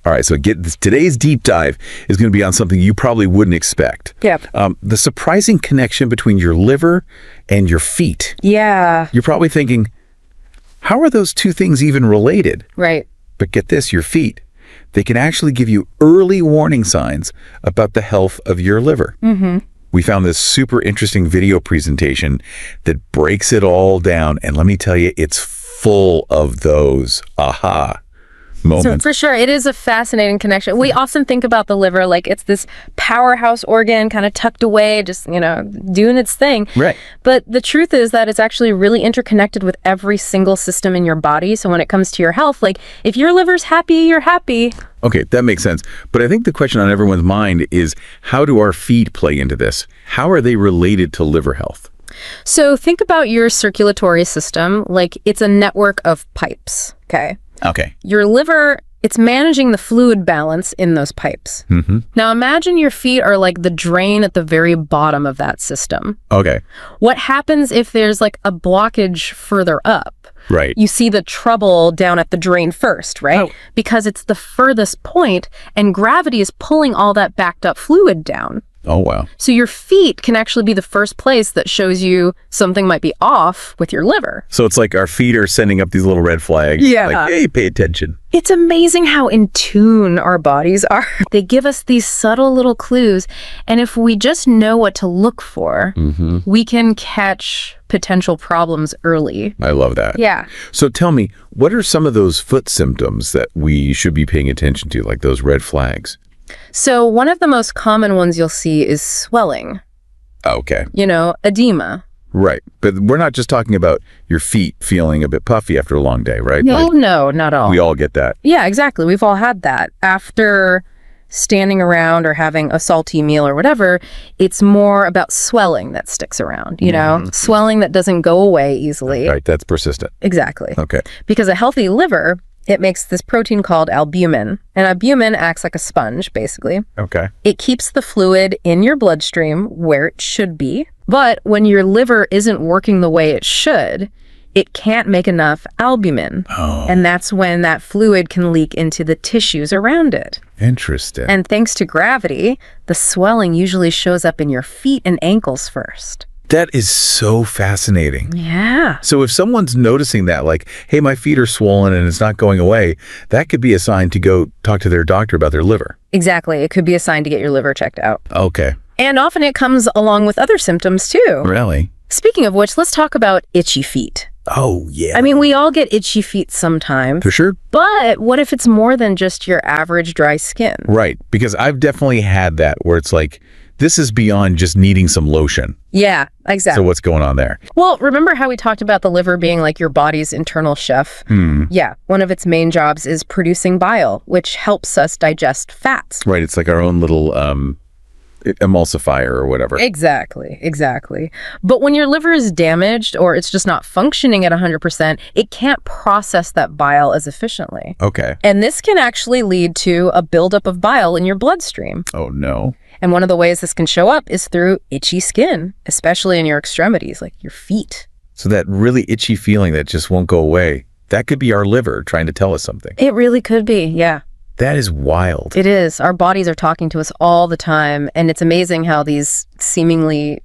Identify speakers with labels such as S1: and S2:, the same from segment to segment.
S1: All right, so today's deep dive is going to be on something you probably wouldn't expect.
S2: Yeah.
S1: The surprising connection between your liver and your feet.
S2: Yeah.
S1: You're probably thinking, how are those two things even related?
S2: Right.
S1: But get this, your feet, they can actually give you early warning signs about the health of your liver.
S2: Mm-hmm.
S1: We found this super interesting video presentation that breaks it all down. And let me tell you, it's full of those aha moments.
S2: So for sure, it is a fascinating connection. We often think about the liver like it's this powerhouse organ kind of tucked away, just, doing its thing.
S1: Right.
S2: But the truth is that it's actually really interconnected with every single system in your body. So when it comes to your health, like if your liver's happy, you're happy.
S1: Okay, that makes sense. But I think the question on everyone's mind is, how do our feet play into this? How are they related to liver health?
S2: So think about your circulatory system like it's a network of pipes, okay?
S1: Okay.
S2: Your liver, it's managing the fluid balance in those pipes.
S1: Mm-hmm.
S2: Now imagine your feet are like the drain at the very bottom of that system.
S1: Okay.
S2: What happens if there's like a blockage further up?
S1: Right.
S2: You see the trouble down at the drain first, right?
S1: Oh.
S2: Because it's the furthest point and gravity is pulling all that backed up fluid down.
S1: Oh, wow.
S2: So your feet can actually be the first place that shows you something might be off with your liver.
S1: So it's like our feet are sending up these little red flags.
S2: Yeah.
S1: Like, hey, pay attention.
S2: It's amazing how in tune our bodies are. They give us these subtle little clues. And if we just know what to look for, we can catch potential problems early.
S1: I love that.
S2: Yeah.
S1: So tell me, what are some of those foot symptoms that we should be paying attention to, like those red flags?
S2: So one of the most common ones you'll see is swelling.
S1: Okay.
S2: Edema.
S1: Right. But we're not just talking about your feet feeling a bit puffy after a long day, right?
S2: No, no, not at all.
S1: We all get that.
S2: Yeah, exactly. We've all had that. After standing around or having a salty meal or whatever, it's more about swelling that sticks around, swelling that doesn't go away easily.
S1: Right. That's persistent.
S2: Exactly.
S1: Okay.
S2: Because a healthy liver, it makes this protein called albumin. And albumin acts like a sponge, basically.
S1: Okay.
S2: It keeps the fluid in your bloodstream where it should be. But when your liver isn't working the way it should, it can't make enough albumin.
S1: Oh.
S2: And that's when that fluid can leak into the tissues around it.
S1: Interesting.
S2: And thanks to gravity, the swelling usually shows up in your feet and ankles first.
S1: That is so fascinating.
S2: Yeah.
S1: So if someone's noticing that, like, hey, my feet are swollen and it's not going away, that could be a sign to go talk to their doctor about their liver.
S2: Exactly. It could be a sign to get your liver checked out.
S1: Okay.
S2: And often it comes along with other symptoms too.
S1: Really?
S2: Speaking of which, let's talk about itchy feet.
S1: Oh, yeah.
S2: I mean, we all get itchy feet sometimes.
S1: For sure.
S2: But what if it's more than just your average dry skin?
S1: Right. Because I've definitely had that where it's like, this is beyond just needing some lotion.
S2: Yeah, exactly.
S1: So what's going on there?
S2: Well, remember how we talked about the liver being like your body's internal chef? Yeah, one of its main jobs is producing bile, which helps us digest fats.
S1: Right. It's like our own little emulsifier or whatever.
S2: Exactly. But when your liver is damaged or it's just not functioning at 100%, it can't process that bile as efficiently.
S1: Okay.
S2: And this can actually lead to a buildup of bile in your bloodstream.
S1: Oh, no.
S2: And one of the ways this can show up is through itchy skin, especially in your extremities, like your feet.
S1: So that really itchy feeling that just won't go away, that could be our liver trying to tell us something.
S2: It really could be, yeah.
S1: That is wild.
S2: It is. Our bodies are talking to us all the time, and it's amazing how these seemingly,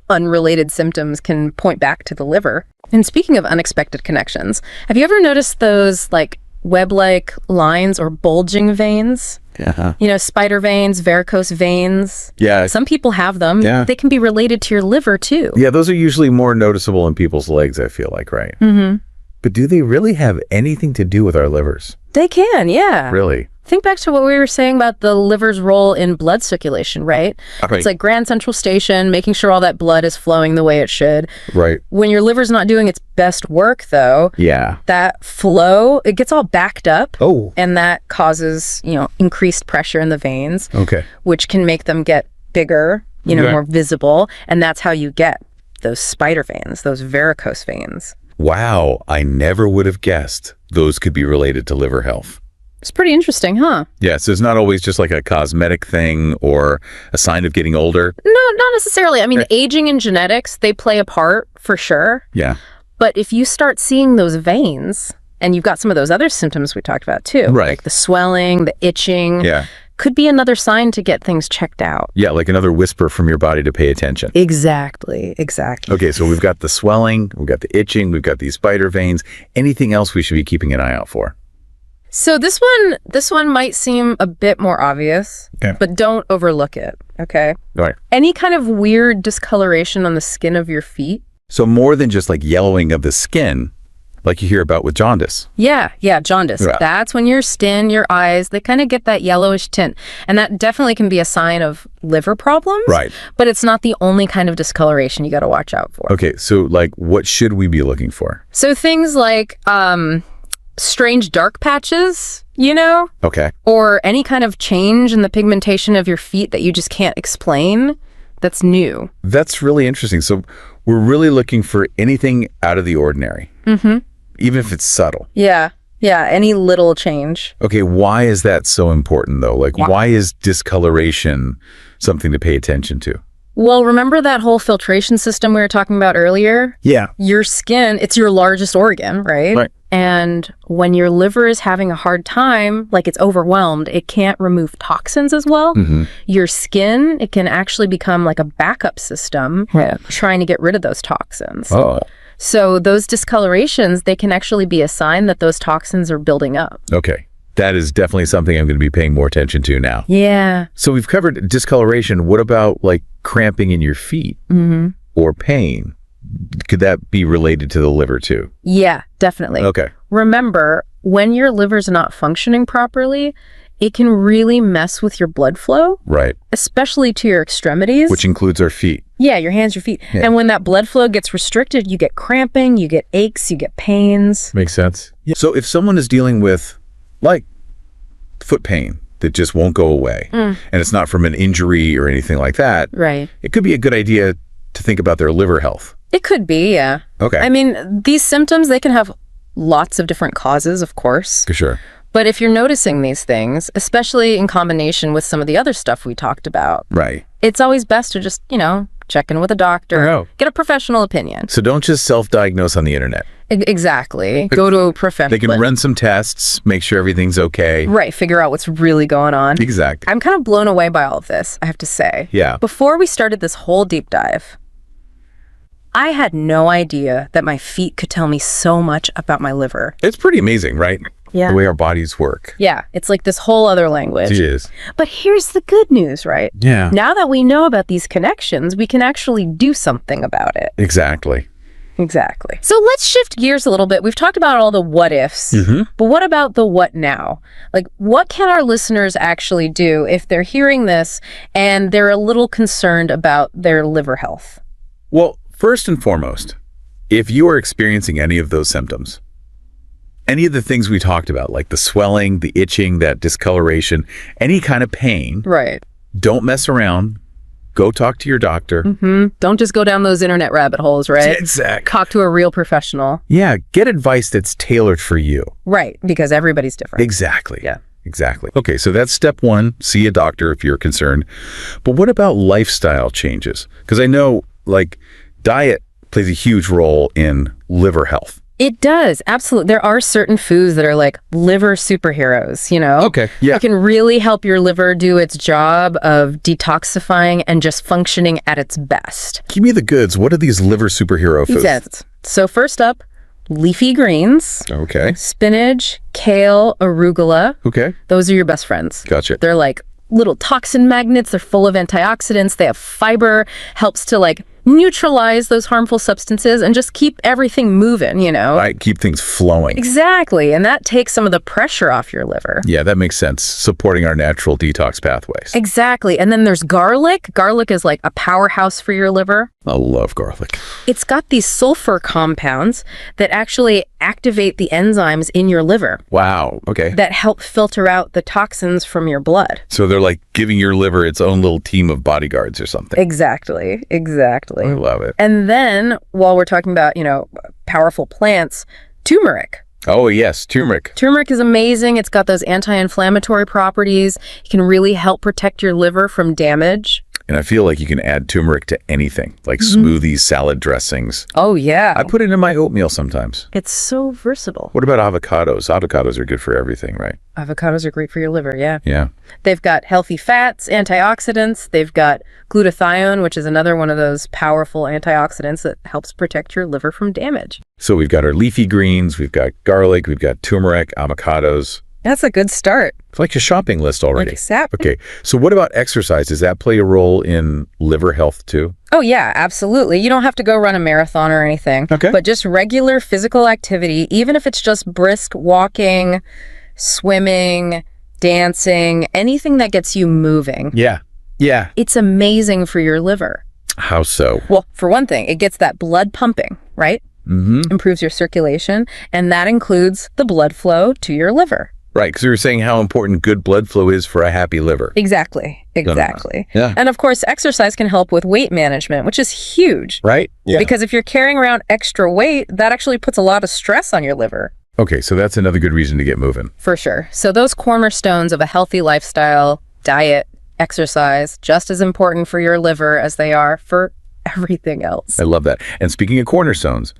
S2: unrelated symptoms can point back to the liver. And speaking of unexpected connections, have you ever noticed those like web-like lines or bulging veins?
S1: Yeah.
S2: Spider veins, varicose veins.
S1: Yeah.
S2: Some people have them.
S1: Yeah.
S2: They can be related to your liver too.
S1: Yeah, those are usually more noticeable in people's legs, I feel like, right?
S2: Mm-hmm.
S1: But do they really have anything to do with our livers?
S2: They can, yeah.
S1: Really?
S2: Think back to what we were saying about the liver's role in blood circulation, right?
S1: Right.
S2: It's like Grand Central Station, making sure all that blood is flowing the way it should.
S1: Right.
S2: When your liver's not doing its best work, though,
S1: Yeah.
S2: that flow, it gets all backed up.
S1: Oh.
S2: And that causes, increased pressure in the veins,
S1: Okay.
S2: which can make them get bigger,
S1: Okay.
S2: more visible. And that's how you get those spider veins, those varicose veins.
S1: Wow. I never would have guessed those could be related to liver health.
S2: It's pretty interesting, huh?
S1: Yeah, so it's not always just like a cosmetic thing or a sign of getting older.
S2: No, not necessarily. I mean, aging and genetics, they play a part for sure.
S1: Yeah.
S2: But if you start seeing those veins And you've got some of those other symptoms we talked about too.
S1: Right.
S2: Like the swelling, the itching.
S1: Yeah.
S2: Could be another sign to get things checked out.
S1: Yeah, like another whisper from your body to pay attention.
S2: Exactly.
S1: Okay, so we've got the swelling, we've got the itching, we've got these spider veins. Anything else we should be keeping an eye out for?
S2: So this one might seem a bit more obvious,
S1: Okay.
S2: but don't overlook it, okay?
S1: All right.
S2: Any kind of weird discoloration on the skin of your feet.
S1: So more than just like yellowing of the skin, like you hear about with jaundice.
S2: Yeah, jaundice.
S1: Yeah.
S2: That's when your skin, your eyes, they kind of get that yellowish tint. And that definitely can be a sign of liver problems.
S1: Right.
S2: But it's not the only kind of discoloration you got to watch out for.
S1: Okay, so like what should we be looking for?
S2: So things like strange dark patches,
S1: Okay.
S2: or any kind of change in the pigmentation of your feet that you just can't explain, that's new.
S1: That's really interesting. So we're really looking for anything out of the ordinary.
S2: Mm-hmm.
S1: Even if it's subtle.
S2: Yeah, any little change.
S1: Okay, why is that so important though? Like why is discoloration something to pay attention to?
S2: Well, remember that whole filtration system we were talking about earlier?
S1: Yeah.
S2: Your skin, it's your largest organ, right?
S1: Right.
S2: And when your liver is having a hard time, like it's overwhelmed, it can't remove toxins as well.
S1: Mm-hmm.
S2: Your skin, it can actually become like a backup system trying to get rid of those toxins.
S1: Oh.
S2: So those discolorations, they can actually be a sign that those toxins are building up.
S1: Okay. That is definitely something I'm going to be paying more attention to now.
S2: Yeah.
S1: So we've covered discoloration. What about like cramping in your feet or pain? Could that be related to the liver too?
S2: Yeah, definitely.
S1: Okay.
S2: Remember, when your liver's not functioning properly, it can really mess with your blood flow,
S1: Right.
S2: especially to your extremities.
S1: Which includes our feet.
S2: Yeah, your hands, your feet.
S1: Yeah.
S2: And when that blood flow gets restricted, you get cramping, you get aches, you get pains.
S1: Makes sense. Yeah. So if someone is dealing with like foot pain that just won't go away and it's not from an injury or anything like that,
S2: Right.
S1: it could be a good idea to think about their liver health.
S2: It could be, yeah.
S1: Okay.
S2: I mean, these symptoms, they can have lots of different causes, of course.
S1: For sure.
S2: But if you're noticing these things, especially in combination with some of the other stuff we talked about,
S1: Right.
S2: it's always best to just, check in with a doctor,
S1: Oh.
S2: get a professional opinion.
S1: So don't just self-diagnose on the internet.
S2: Exactly. Go to a professional.
S1: They can run some tests, make sure everything's okay.
S2: Right, figure out what's really going on.
S1: Exactly.
S2: I'm kind of blown away by all of this, I have to say.
S1: Yeah.
S2: Before we started this whole deep dive, I had no idea that my feet could tell me so much about my liver.
S1: It's pretty amazing, right?
S2: Yeah.
S1: The way our bodies work.
S2: Yeah, it's like this whole other language.
S1: It is.
S2: But here's the good news, right?
S1: Yeah.
S2: Now that we know about these connections, we can actually do something about it.
S1: Exactly.
S2: Exactly. So let's shift gears a little bit. We've talked about all the what ifs, but what about the what now? Like, what can our listeners actually do if they're hearing this and they're a little concerned about their liver health?
S1: Well, first and foremost, if you are experiencing any of those symptoms, any of the things we talked about, like the swelling, the itching, that discoloration, any kind of pain,
S2: Right.
S1: don't mess around. Go talk to your doctor.
S2: Don't just go down those internet rabbit holes, right?
S1: Exactly.
S2: Talk to a real professional.
S1: Yeah, get advice that's tailored for you.
S2: Right, because everybody's different.
S1: Exactly.
S2: Yeah.
S1: Exactly. Okay, so that's step one. See a doctor if you're concerned. But what about lifestyle changes? Because I know, like, diet plays a huge role in liver health.
S2: It does, absolutely. There are certain foods that are like liver superheroes,
S1: Okay, yeah.
S2: It can really help your liver do its job of detoxifying and just functioning at its best.
S1: Give me the goods. What are these liver superhero foods?
S2: Yes. So first up, leafy greens,
S1: Okay.
S2: spinach, kale, arugula.
S1: Okay.
S2: Those are your best friends.
S1: Gotcha.
S2: They're like little toxin magnets. They're full of antioxidants. They have fiber, helps to like neutralize those harmful substances and just keep everything moving,
S1: Right, keep things flowing.
S2: Exactly. And that takes some of the pressure off your liver.
S1: Yeah, that makes sense. Supporting our natural detox pathways.
S2: Exactly. And then there's garlic. Garlic is like a powerhouse for your liver.
S1: I love garlic.
S2: It's got these sulfur compounds that actually activate the enzymes in your liver
S1: Wow. Okay.
S2: that help filter out the toxins from your blood.
S1: So they're like giving your liver its own little team of bodyguards or something.
S2: Exactly.
S1: I love it.
S2: And then while we're talking about, powerful plants, turmeric.
S1: Oh, yes. Turmeric.
S2: Turmeric is amazing. It's got those anti-inflammatory properties. It can really help protect your liver from damage.
S1: And I feel like you can add turmeric to anything, like smoothies, salad dressings.
S2: Oh, yeah.
S1: I put it in my oatmeal sometimes.
S2: It's so versatile.
S1: What about avocados? Avocados are good for everything, right?
S2: Avocados are great for your liver, yeah.
S1: Yeah.
S2: They've got healthy fats, antioxidants. They've got glutathione, which is another one of those powerful antioxidants that helps protect your liver from damage.
S1: So we've got our leafy greens, we've got garlic, we've got turmeric, avocados.
S2: That's a good start.
S1: It's like a shopping list already.
S2: Exactly.
S1: Okay. So what about exercise? Does that play a role in liver health too?
S2: Oh, yeah, absolutely. You don't have to go run a marathon or anything.
S1: Okay.
S2: But just regular physical activity, even if it's just brisk walking, swimming, dancing, anything that gets you moving.
S1: Yeah. Yeah.
S2: It's amazing for your liver.
S1: How so?
S2: Well, for one thing, it gets that blood pumping, right? Improves your circulation, and that includes the blood flow to your liver.
S1: Right, because we were saying how important good blood flow is for a happy liver.
S2: Exactly.
S1: Yeah.
S2: And of course, exercise can help with weight management, which is huge.
S1: Right? Yeah.
S2: Because if you're carrying around extra weight, that actually puts a lot of stress on your liver.
S1: Okay, so that's another good reason to get moving.
S2: For sure. So those cornerstones of a healthy lifestyle, diet, exercise, just as important for your liver as they are for everything else.
S1: I love that. And speaking of cornerstones,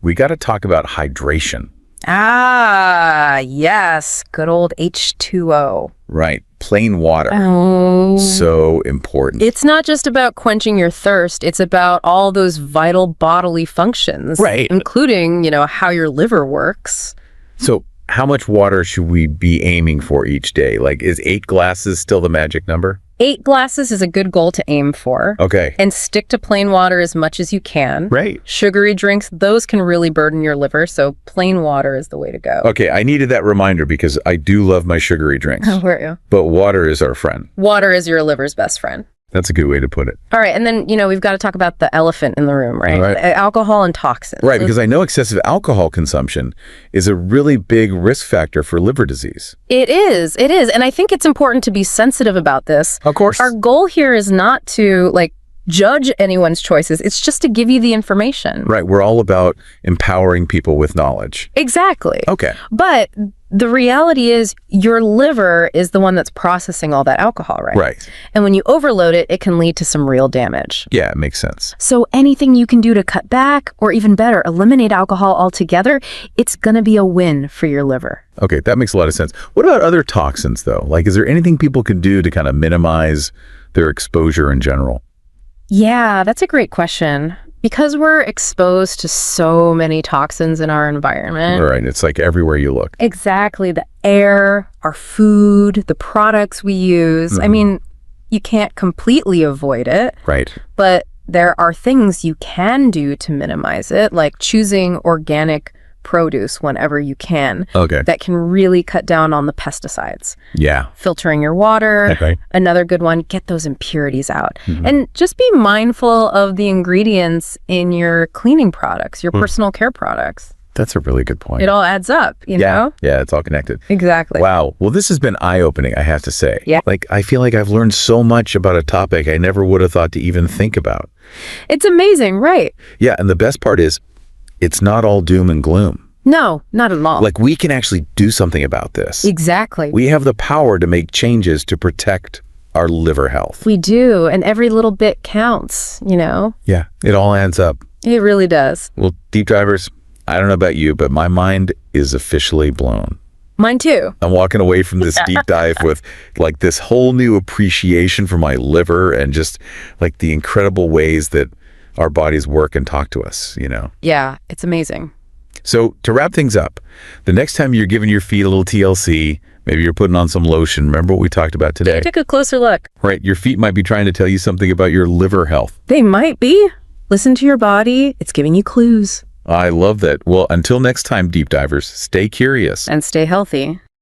S1: we got to talk about hydration.
S2: Ah, yes. Good old H2O.
S1: Right. Plain water.
S2: Oh.
S1: So important.
S2: It's not just about quenching your thirst. It's about all those vital bodily functions.
S1: Right.
S2: Including, how your liver works.
S1: So how much water should we be aiming for each day? Like, is 8 glasses still the magic number?
S2: 8 glasses is a good goal to aim for.
S1: Okay.
S2: And stick to plain water as much as you can.
S1: Right.
S2: Sugary drinks, those can really burden your liver, so plain water is the way to go.
S1: Okay, I needed that reminder because I do love my sugary drinks.
S2: How are you?
S1: But water is our friend.
S2: Water is your liver's best friend.
S1: That's a good way to put it.
S2: All right, and then, we've got to talk about the elephant in the room, right?
S1: All right.
S2: Alcohol and toxins.
S1: Right, because I know excessive alcohol consumption is a really big risk factor for liver disease.
S2: It is. And I think it's important to be sensitive about this.
S1: Of course.
S2: Our goal here is not to, judge anyone's choices. It's just to give you the information.
S1: Right, we're all about empowering people with knowledge.
S2: Exactly.
S1: Okay.
S2: But the reality is your liver is the one that's processing all that alcohol, right?
S1: Right.
S2: And when you overload it, it can lead to some real damage.
S1: Yeah, it makes sense.
S2: So anything you can do to cut back, or even better, eliminate alcohol altogether, it's going to be a win for your liver.
S1: Okay, that makes a lot of sense. What about other toxins, though? Like, is there anything people can do to kind of minimize their exposure in general?
S2: Yeah, that's a great question. Because we're exposed to so many toxins in our environment.
S1: All right, it's like everywhere you look.
S2: Exactly. The air, our food, the products we use. I mean, you can't completely avoid it.
S1: Right.
S2: But there are things you can do to minimize it, like choosing organic produce whenever you can.
S1: Okay.
S2: That can really cut down on the pesticides.
S1: Yeah.
S2: Filtering your water.
S1: Okay.
S2: Another good one, get those impurities out. And just be mindful of the ingredients in your cleaning products, your personal care products.
S1: That's a really good point.
S2: It all adds up, you know?
S1: Yeah, it's all connected.
S2: Exactly.
S1: Wow. Well, this has been eye-opening, I have to say.
S2: Yeah.
S1: Like, I feel like I've learned so much about a topic I never would have thought to even think about.
S2: It's amazing, right?
S1: Yeah, and the best part is, it's not all doom and gloom.
S2: No, not at all.
S1: Like, we can actually do something about this.
S2: Exactly.
S1: We have the power to make changes to protect our liver health.
S2: We do, and every little bit counts,
S1: Yeah, it all adds up.
S2: It really does.
S1: Well, deep divers, I don't know about you, but my mind is officially blown.
S2: Mine too.
S1: I'm walking away from this deep dive with like this whole new appreciation for my liver and just like the incredible ways that our bodies work and talk to us,
S2: Yeah, it's amazing.
S1: So to wrap things up, the next time you're giving your feet a little TLC, maybe you're putting on some lotion. Remember what we talked about today?
S2: Take a closer look.
S1: Right, your feet might be trying to tell you something about your liver health.
S2: They might be. Listen to your body. It's giving you clues.
S1: I love that. Well, until next time, deep divers, stay curious.
S2: And stay healthy.